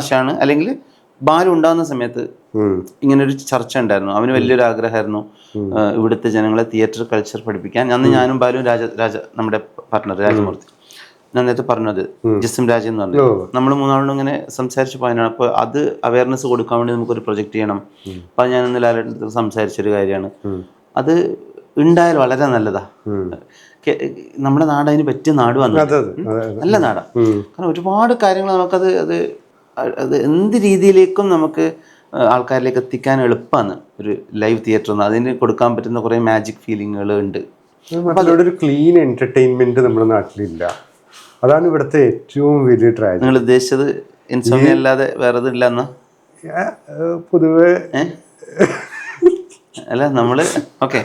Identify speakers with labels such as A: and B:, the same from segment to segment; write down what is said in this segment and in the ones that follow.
A: ആശാണ് അല്ലെങ്കിൽ ബാലു ഉണ്ടാകുന്ന സമയത്ത് ഇങ്ങനൊരു ചർച്ച ഉണ്ടായിരുന്നു. അവന് വലിയൊരു ആഗ്രഹമായിരുന്നു ഇവിടുത്തെ ജനങ്ങളെ തിയേറ്റർ കൾച്ചർ പഠിപ്പിക്കാൻ. അന്ന് ഞാനും ബാലുവും നമ്മുടെ പാർട്ട്ണർ രാജമൂർത്തി ഞാൻ നേരത്തെ പറഞ്ഞത് ജിസിം രാജ എന്ന് പറഞ്ഞു. നമ്മൾ മൂന്നാളും ഇങ്ങനെ സംസാരിച്ച് പോയതാണ്. അപ്പോൾ അത് അവയർനെസ് കൊടുക്കാൻ വേണ്ടി നമുക്കൊരു പ്രൊജക്റ്റ് ചെയ്യണം. അപ്പം ഞാൻ ഇന്ന് ലാലേട്ടൻ സംസാരിച്ചൊരു കാര്യമാണ്. അത് ഉണ്ടായാൽ വളരെ നല്ലതാ. നമ്മുടെ നാട് അതിന് പറ്റിയ നാട് വന്നു, നല്ല നാടാണ്. കാരണം ഒരുപാട് കാര്യങ്ങൾ നമുക്കത് അത് എന്ത് രീതിയിലേക്കും നമുക്ക് ആൾക്കാരിലേക്ക് എത്തിക്കാൻ എളുപ്പമാണ് ഒരു ലൈവ് തിയേറ്റർ. അതിന് കൊടുക്കാൻ പറ്റുന്ന കുറേ മാജിക് ഫീലിങ്ങുകൾ ഉണ്ട്.
B: ഒരു ക്ലീൻ എന്റർടൈൻമെന്റ് നമ്മുടെ നാട്ടിലില്ല. അതാണ് ഇവിടുത്തെ ഏറ്റവും വലിയ ട്രാജഡി.
A: നിങ്ങൾ ഉദ്ദേശിച്ചത് ഇൻസോമിയ അല്ലാതെ വേറെ ഇല്ല എന്നാ?
B: പൊതുവെ
A: അല്ല നമ്മള് ഓക്കെ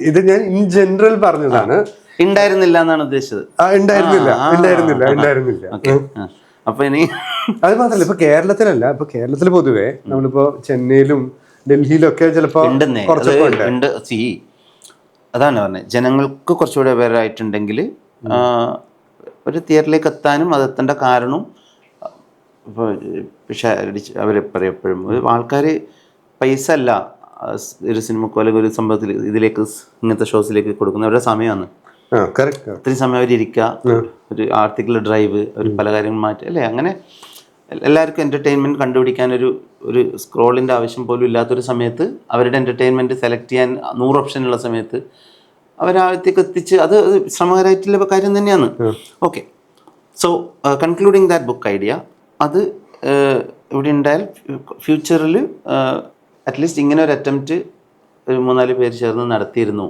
B: ഇത് ഞാൻ ഇൻ ജനറൽ പറഞ്ഞതാണ്.
A: ഉണ്ടായിരുന്നില്ല എന്നാണ് ഉദ്ദേശിച്ചത്.
B: ഉണ്ടായിരുന്നില്ല.
A: അപ്പൊ ഇനി
B: അത് മാത്രല്ല, ഇപ്പൊ കേരളത്തിലല്ല, ഇപ്പൊ കേരളത്തിൽ പൊതുവെ നമ്മളിപ്പോ ചെന്നൈയിലും ഡൽഹിയിലും ഒക്കെ ചിലപ്പോ
A: ഉണ്ട്. അതാണ് പറഞ്ഞത്, ജനങ്ങൾക്ക് കുറച്ചുകൂടെ അവയറായിട്ടുണ്ടെങ്കിൽ ഒരു തിയേറ്ററിലേക്ക് എത്താനും അതെത്തേണ്ട കാരണവും ഇപ്പോൾ അവർ പറയപ്പോഴും ആൾക്കാർ പൈസ അല്ല ഒരു സിനിമക്കോ അല്ലെങ്കിൽ ഒരു സംഭവത്തിൽ ഇതിലേക്ക് ഇങ്ങനത്തെ ഷോസിലേക്ക് കൊടുക്കുന്ന അവരുടെ സമയമാണ്. ഇത്രയും സമയം അവരിയ്ക്കുക, ഒരു ആർട്ടിക്കിൾ ഡ്രൈവ്, ഒരു പല കാര്യങ്ങൾ മാറ്റി അല്ലേ, അങ്ങനെ എല്ലാവർക്കും എൻ്റർടൈൻമെൻറ്റ് കണ്ടുപിടിക്കാൻ ഒരു സ്ക്രോളിൻ്റെ ആവശ്യം പോലും ഇല്ലാത്തൊരു സമയത്ത് അവരുടെ എൻ്റർടൈൻമെൻറ്റ് സെലക്ട് ചെയ്യാൻ 100 ഓപ്ഷനുള്ള സമയത്ത് അവരാഴത്തേക്ക് എത്തിച്ച് അത് ശ്രമകരമായിട്ടുള്ള കാര്യം തന്നെയാണ്. Okay, so concluding that book idea, അത് ഇവിടെ ഉണ്ടായാൽ ഫ്യൂച്ചറിൽ അറ്റ്ലീസ്റ്റ് ഇങ്ങനെ ഒരു അറ്റംപ്റ്റ് ഒരു 3-4 പേര് ചേർന്ന് നടത്തിയിരുന്നു.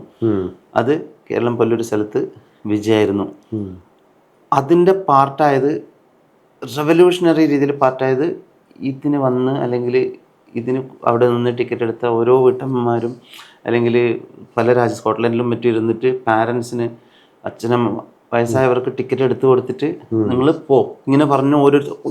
A: അത് കേരളം പോലൊരു സ്ഥലത്ത് വിജയമായിരുന്നു. അതിൻ്റെ പാർട്ടായത്, റെവല്യൂഷണറി രീതിയിൽ പാർട്ടായത്, ഇതിന് വന്ന് അല്ലെങ്കിൽ ഇതിന് അവിടെ നിന്ന് ടിക്കറ്റ് എടുത്ത ഓരോ വീട്ടമ്മമാരും അല്ലെങ്കിൽ പല സ്കോട്ട്ലൻഡിലും മറ്റും ഇരുന്നിട്ട് പാരൻസിന്, അച്ഛനമ്മ വയസ്സായവർക്ക് ടിക്കറ്റ് എടുത്തു കൊടുത്തിട്ട് നിങ്ങൾ ഇങ്ങനെ പറഞ്ഞു.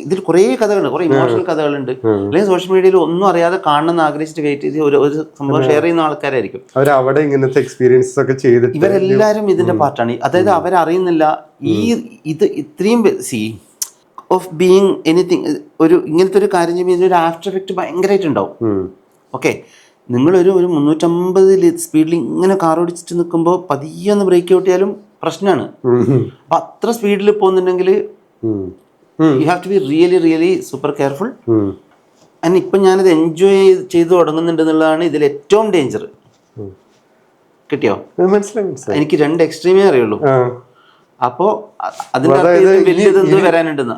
A: ഇതിൽ കുറേ കഥകളുണ്ട്, കുറേ ഇമോഷണൽ കഥകളുണ്ട്. അല്ലെങ്കിൽ സോഷ്യൽ മീഡിയയിൽ ഒന്നും അറിയാതെ കാണണമെന്ന് ആഗ്രഹിച്ചിട്ട് വെയിറ്റ് ചെയ്ത് ഒരു സംഭവം ഷെയർ ചെയ്യുന്ന ആൾക്കാരായിരിക്കും.
B: അവിടെ ഇങ്ങനത്തെ എക്സ്പീരിയൻസ് ഒക്കെ ചെയ്തിട്ട്
A: ഇവരെല്ലാവരും ഇതിന്റെ പാർട്ടാണ്. അതായത് അവരറിയുന്നില്ല ഇത് ഇത്രയും ഓഫ് ബീയിങ് എനിത്തിങ്, ഇങ്ങനത്തെ ഒരു കാര്യം ചെയ്യുമ്പോൾ ഇതിനൊരു ആഫ്റ്റർ എഫക്റ്റ് ഭയങ്കരമായിട്ടുണ്ടാവും. ഓക്കെ, നിങ്ങളൊരു 350 സ്പീഡിൽ ഇങ്ങനെ കാർ ഓടിച്ചിട്ട് നിൽക്കുമ്പോൾ പതിയെ ഒന്ന് ബ്രേക്ക് ഔട്ടിയാലും പ്രശ്നമാണ്. അപ്പം അത്ര സ്പീഡിൽ പോകുന്നുണ്ടെങ്കിൽ you have to be really super careful. And ഇപ്പം ഞാനത് എൻജോയ് ചെയ്ത് തുടങ്ങുന്നുണ്ട് എന്നുള്ളതാണ് ഇതിൽ ഏറ്റവും ഡേഞ്ചർ. കിട്ടിയോ? എനിക്ക് 2 എക്സ്ട്രീമേ അറിയുള്ളൂ. അപ്പോൾ അതിൻ്റെ വലിയതെന്തോ വരാനുണ്ടെന്ന്.